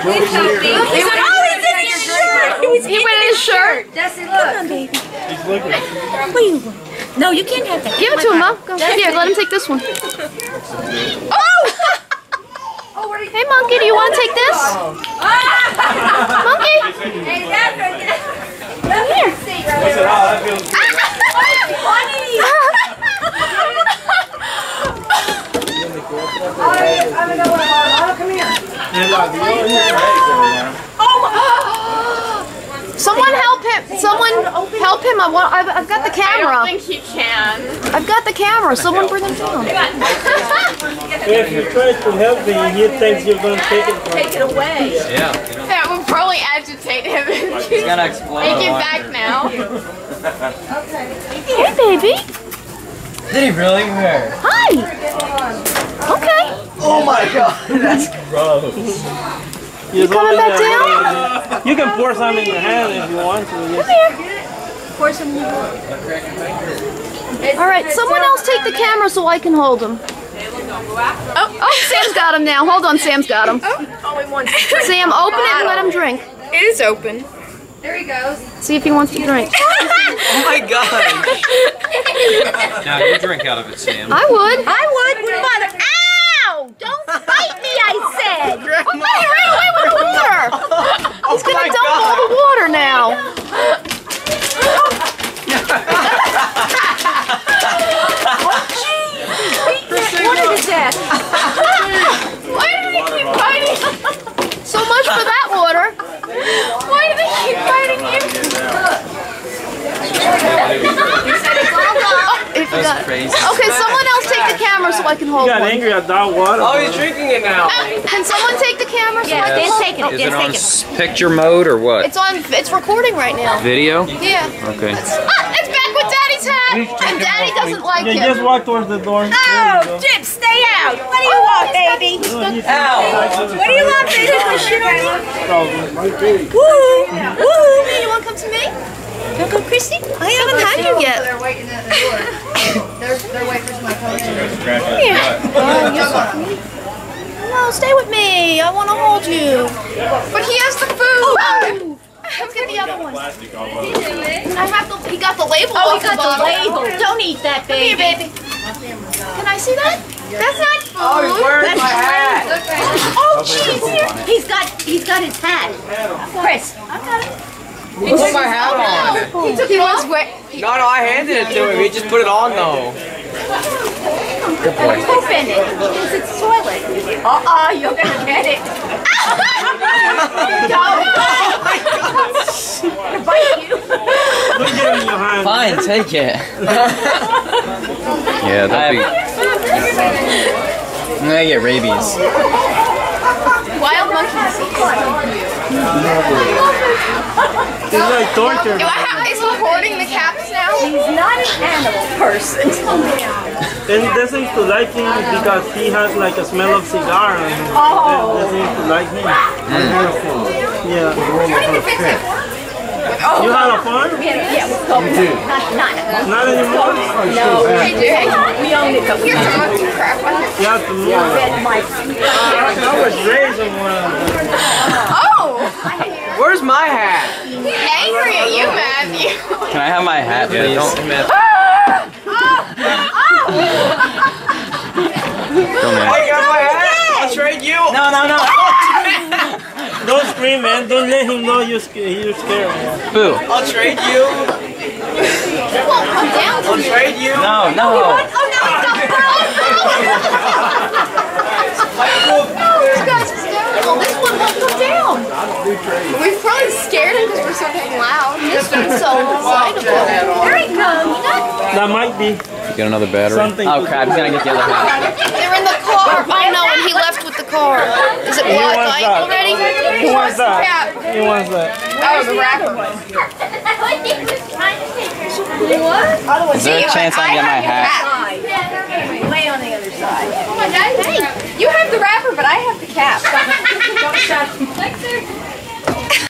Please help me. He went in his shirt. Desi, look. Come on, baby. He's looking. What do you want? No, you can't have that. Give it to him, Mom. Go. Here, let him take this one. Oh! Hey, Monkey, do you want to take this? Monkey? Hey, that's Come here. I'm gonna go with come here. Someone help him! Someone help him! I've got the camera. I don't think he can. I've got the camera. Someone bring him down. If you try to help him, he thinks you're going to take it from him. Take it away. Yeah. That would probably agitate him. He's gonna explode. Take it back now. Hey, baby. Did he really? Where? Hi. Okay. Oh my god, that's gross. You coming back down? You can pour some in your hand if you want to. Come here. Pour some in your hand. All right, someone else take the camera so I can hold him. Oh, Sam's got him now. Hold on, Sam's got him. Only one. Sam, open it and let him drink. It is open. There he goes. See if he wants to drink. Oh my god. Now you drink out of it, Sam. I would. Mother. Ow! Don't bite me, I said. Oh, he ran away with the water. He's going to dump all the water now. What is that? Why do they keep biting? So much for that water. Why do they keep biting you? That's crazy. Okay, someone else take the camera so I can hold He got one. angry at that water. Oh, he's drinking it now. Can someone take the camera so I can hold it? Is it on picture mode or what? It's recording right now. Video? Yeah. Okay. It's back with Daddy's hat, and Daddy doesn't like Yeah, him. just walk towards the door. Oh, Jim, stay out. What do you want, baby? Ow! What do you want, baby? Put shit on you? Woo! Woo! You want to come to me? You want to go, Christy? I haven't had you yet. They're waiting at the door. They're waiting for my phone. No, stay with me. I want to hold you. But he has the food. Oh! Let's get the other one. He got the label Oh, off he got the bottle. the label. Don't eat that, Come here, baby. baby. Can I see that? That's not food. Oh, he's wearing my hat. Oh, jeez. He's got his hat. Chris. I got it. He put my hat on. He took it off. No, I handed it to him. He just put it on though. Good boy. Open it. It's a toilet. You're gonna get it. Don't bite you. Put it in your hand. Fine, take it. Yeah, that'd be. I'm gonna get rabies. Wild monkeys. It's like torture. Is he hoarding the caps now? He's not an animal person. And they seem to like him because he has like a smell of cigar on him. Oh. They seem to like him. Yeah. You had a farm? Yeah, not Not anymore? No, we own it. Here's some monkey crap. You have to move. I was raised on one of them. Oh! Where's my hat? He's angry at you, Matthew. Can I have my hat, please? Don't commit. I got my hat. I'll trade you. No. Don't scream, man. Don't let him know you're scared. Boo. I'll trade you. I'll trade you. No. This guy's hysterical. This one won't come down. We've probably scared him because we're so dang loud. This one's so excitable. There he comes. That might be. Get another battery. Something Oh crap! He's gonna get the other hat. They're in the car. Oh no, and he left with the car. Is it He blood wants light that. already? He wants that. He wants that. Oh, the rapper. What? Is there a chance I can get my hat? Lay on the other side. Hey, you have the wrapper, but I have the cap. Don't shut.